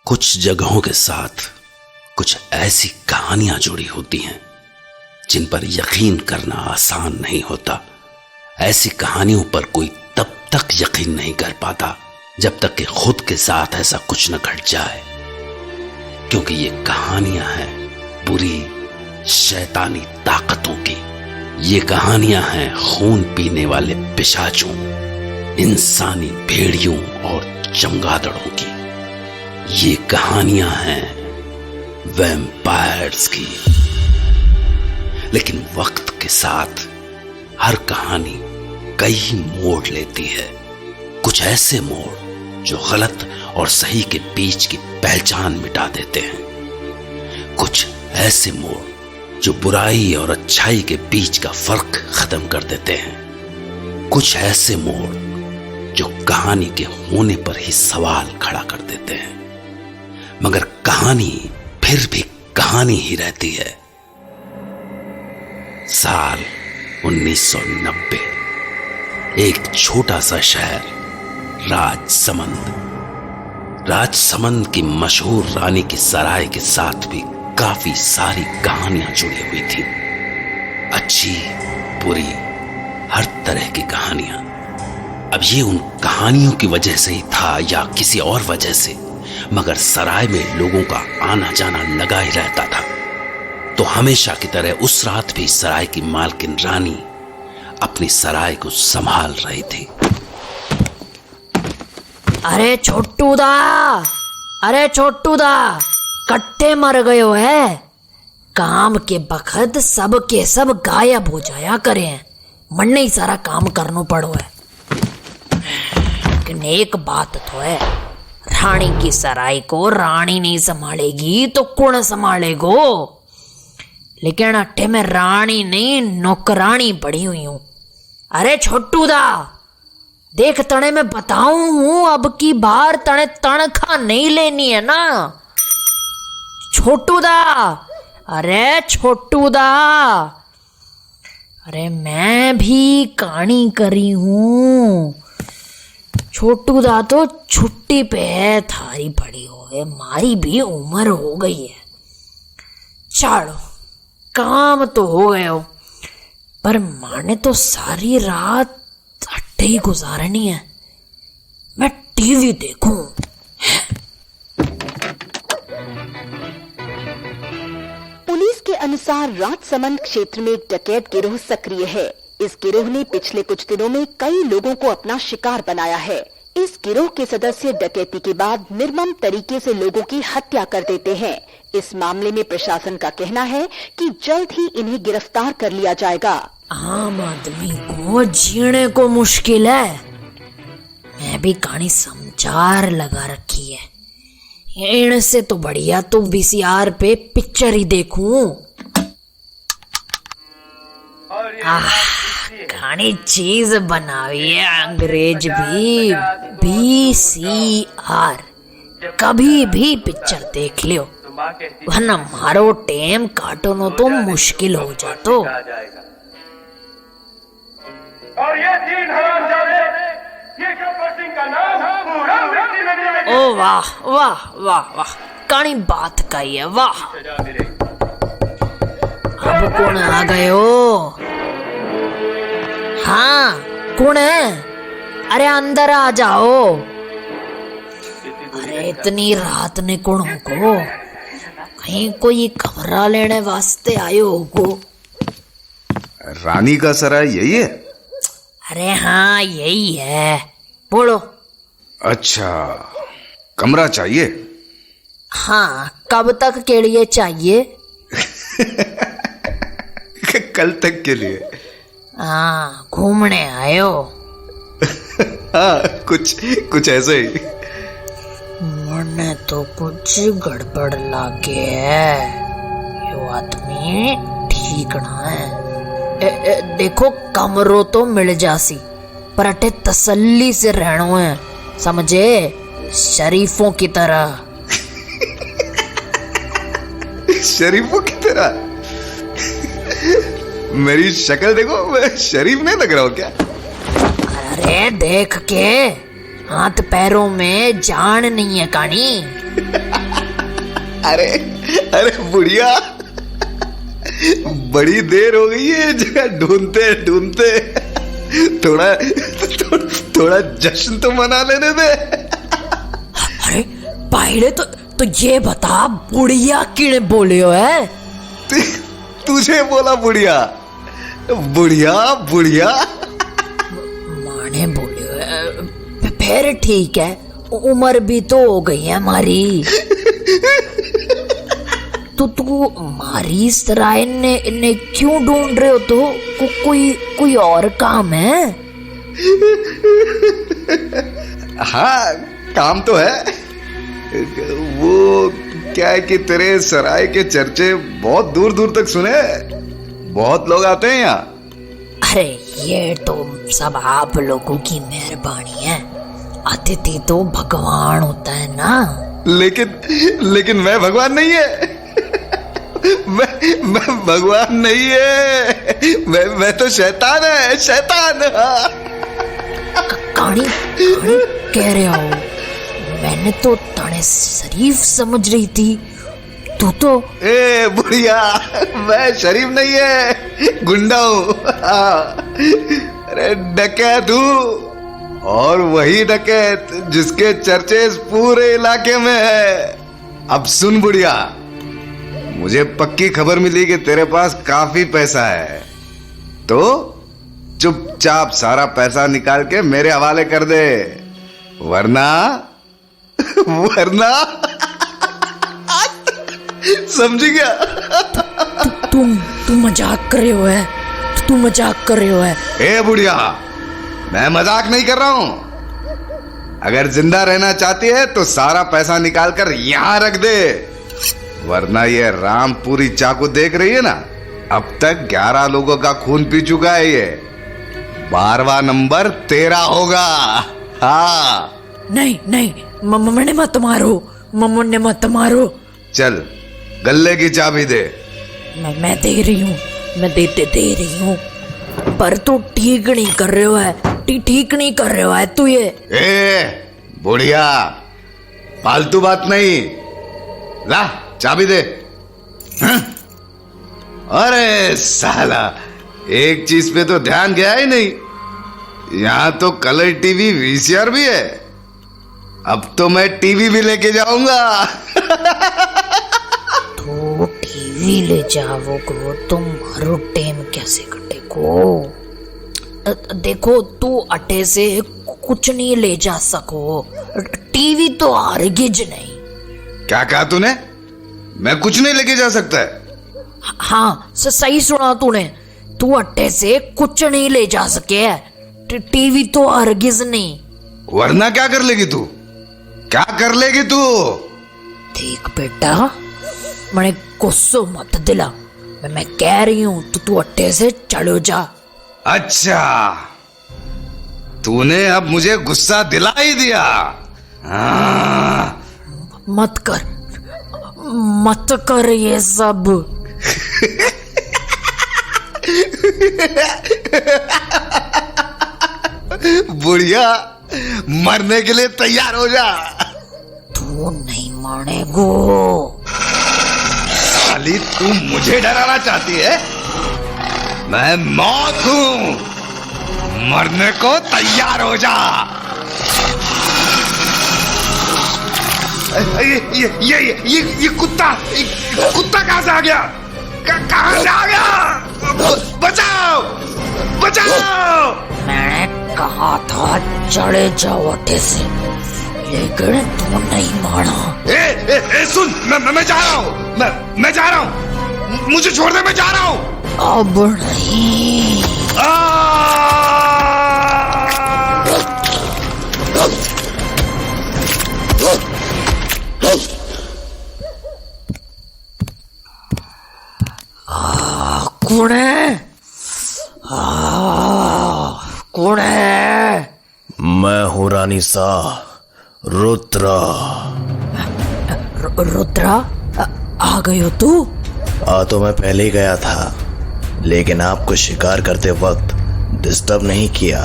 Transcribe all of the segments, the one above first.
कुछ जगहों के साथ कुछ ऐसी कहानियां जुड़ी होती हैं जिन पर यकीन करना आसान नहीं होता। ऐसी कहानियों पर कोई तब तक यकीन नहीं कर पाता जब तक कि खुद के साथ ऐसा कुछ न घट जाए, क्योंकि ये कहानियां हैं बुरी शैतानी ताकतों की। ये कहानियां हैं खून पीने वाले पिशाचों, इंसानी भेड़ियों और चमगादड़ों की। ये कहानियां हैं वैम्पायर्स की। लेकिन वक्त के साथ हर कहानी कई मोड़ लेती है। कुछ ऐसे मोड़ जो गलत और सही के बीच की पहचान मिटा देते हैं। कुछ ऐसे मोड़ जो बुराई और अच्छाई के बीच का फर्क खत्म कर देते हैं। कुछ ऐसे मोड़ जो कहानी के होने पर ही सवाल खड़ा कर देते हैं, मगर कहानी फिर भी कहानी ही रहती है। साल 1990, एक छोटा सा शहर राजसमंद की मशहूर रानी की सराय के साथ भी काफी सारी कहानियां जुड़ी हुई थी। अच्छी बुरी हर तरह की कहानियां। अब ये उन कहानियों की वजह से ही था या किसी और वजह से, मगर सराय में लोगों का आना जाना लगा ही रहता था। तो हमेशा की तरह उस रात भी सराय की मालकिन रानी अपनी सराय को संभाल रही थी। अरे छोटू दा, कट्टे मर गयो है। काम के बखत सब के सब गायब हो जाया करे हैं। मन नहीं सारा काम करना पड़ो है। लेकिन एक बात तो है, रानी की सराय को रानी नहीं संभालेगी तो कौन संभालेगो। लेकिन अट्ठे में रानी नहीं नौकरानी पड़ी हुई हूं। अरे छोटू दा, देख तने मैं बताऊं हूं, अब की बार तने तनखा नहीं लेनी है ना छोटू दा। अरे छोटू दा, अरे मैं भी कहानी करी हूं। छोटू दा तो छुट्टी पे है, थारी पड़ी हो गए, मारी भी उम्र हो गई है। चलो काम तो हो गया हो, पर माने तो सारी रात अट्टे ही गुजारनी है। मैं टीवी देखूं। पुलिस के अनुसार राजसमंद क्षेत्र में एक डकैत गिरोह सक्रिय है। इस गिरोह ने पिछले कुछ दिनों में कई लोगों को अपना शिकार बनाया है। इस गिरोह के सदस्य डकैती के बाद निर्मम तरीके से लोगों की हत्या कर देते हैं। इस मामले में प्रशासन का कहना है कि जल्द ही इन्हें गिरफ्तार कर लिया जाएगा। आम आदमी को जीने को मुश्किल है। मैं भी कहानी समाचार लगा रखी है। इनसे तो बढ़िया तो VCR पे पिक्चर ही देखूं। कहानी चीज बनावी है अंग्रेज भी। VCR कभी भी पिक्चर देख लियो, वरना मारो टेम काटो तो मुश्किल हो जातो। और ये 3 हरामजादे, ये गब्बर सिंह का नाम पूरा मिट्टी में मिलेगा। ओ वाह वाह वाह वाह, कहानी बात का ही है, वाह। अब कौन आ गए हो? हाँ कौन है? अरे अंदर आ जाओ। अरे इतनी रात ने कौन होगो? कहीं कोई कमरा लेने वास्ते आयो होगो? रानी का सराय यही है? अरे हाँ यही है, बोलो। अच्छा, कमरा चाहिए? हाँ, कब तक के लिए चाहिए? कल तक के लिए। हाँ, घूमने आयो? हाँ, कुछ ऐसे ही। मने तो कुछ गड़बड़ लागे है। यो आदमी ठीक ना है। देखो कमरो तो मिल जासी, पर अटे तसल्ली से रहनो है, समझे? शरीफों की तरह। शरीफों की तरह? मेरी शक्ल देखो, मैं शरीफ नहीं लग रहा हूँ क्या? अरे देख के हाथ पैरों में जान नहीं है कहानी। अरे अरे बुढ़िया, बड़ी देर हो गई है जगह ढूंढते ढूंढते। थोड़ा जश्न तो मना लेने दे। अरे पहले तो ये बता, बुढ़िया किने बोले हो है? तुझे बोला बुढ़िया? बुढ़िया बुढ़िया माने बोले हो है? फिर ठीक है, उम्र भी तो हो गई है हमारी। तो तू हमारी इस तरह ने क्यों ढूंढ रहे हो? तो कोई और काम है? हाँ काम तो है। वो क्या है कि तेरे सराय के चर्चे बहुत दूर दूर तक सुने, बहुत लोग आते हैं यहाँ। अरे ये तो सब आप लोगों की मेहरबानी है, अतिथि तो भगवान होता है ना। लेकिन मैं भगवान नहीं है। मैं भगवान नहीं है, मैं तो शैतान है, शैतान। कहानी कह रहे हो? मैंने तो तने शरीफ समझ रही थी, तू तो। ए बुढ़िया, मैं शरीफ नहीं है, गुंडा हूँ। अरे डकैत हूँ, और वही डकैत जिसके चर्चे इस पूरे इलाके में है। अब सुन बुढ़िया, मुझे पक्की खबर मिली कि तेरे पास काफी पैसा है, तो चुपचाप सारा पैसा निकाल के मेरे हवाले कर दे, वरना समझ गया? तू मजाक कर रहे हो है? तू मजाक कर रहे हो है? ए बुढ़िया, मैं मजाक नहीं कर रहा हूं। अगर जिंदा रहना चाहती है तो सारा पैसा निकाल कर यहां रख दे, वरना ये रामपुरी चाकू देख रही है ना, अब तक 11 लोगों का खून पी चुका है। ये 12वां नंबर तेरा होगा। हाँ नहीं, मम्मने मत मारो, मम्मने मत मारो। चल गल्ले की चाबी दे। मैं दे रही हूँ, मैं दे रही हूँ, पर तू ठीक नहीं कर रहे हो है, ठीक नहीं कर रहे हो है तू ये। ए बुढ़िया, फालतू बात नहीं, ला चाबी दे। हाँ? अरे साला, एक चीज पे तो ध्यान गया ही नहीं, यहाँ तो कलर टीवी वीसीआर भी है। अब तो मैं टीवी भी लेके जाऊंगा। तो टीवी ले जाओगे तो मारो टेम कैसे कटेगो? देखो तू अटे से कुछ नहीं ले जा सको, टीवी तो हरगिज नहीं। क्या कहा तूने? मैं कुछ नहीं लेके जा सकता है? हाँ सही सुना तूने, तू अट्टे से कुछ नहीं ले जा सके, टीवी तो हरगिज नहीं। वरना क्या कर लेगी तू? क्या कर लेगी तू? देख बेटा, मैंने गुस्सा मत दिला, मैं कह रही हूँ तो तू अट्टे से चलो जा। अच्छा, तूने अब मुझे गुस्सा दिला ही दिया। मत कर ये सब। बुढ़िया, मरने के लिए तैयार हो जा। तू नहीं मरेगो। साली, तू मुझे डराना चाहती है? मैं मौत हूं, मरने को तैयार हो जा। ये कुत्ता कहां से आ गया? कहां से आ गया? बचाओ बचाओ। मैंने कहा था चले जाओ अट्टे से, लेकिन तू नहीं माना। ए, सुन, मैं जा रहा हूँ, मैं जा रहा हूँ, मुझे छोड़ दे, मैं जा रहा हूँ। अब नहीं। कौन है? कौन है? मैं हूँ रानी सा, रुद्रा। रुद्रा, आ गए हो तू? आ तो मैं पहले ही गया था, लेकिन आपको शिकार करते वक्त डिस्टर्ब नहीं किया।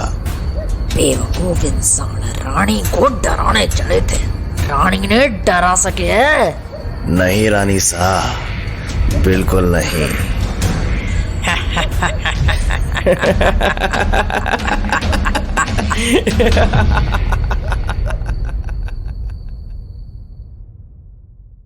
बेवकूफ इंसान, रानी को डराने चले थे, रानी ने डरा सके? नहीं रानी साहब, बिल्कुल नहीं।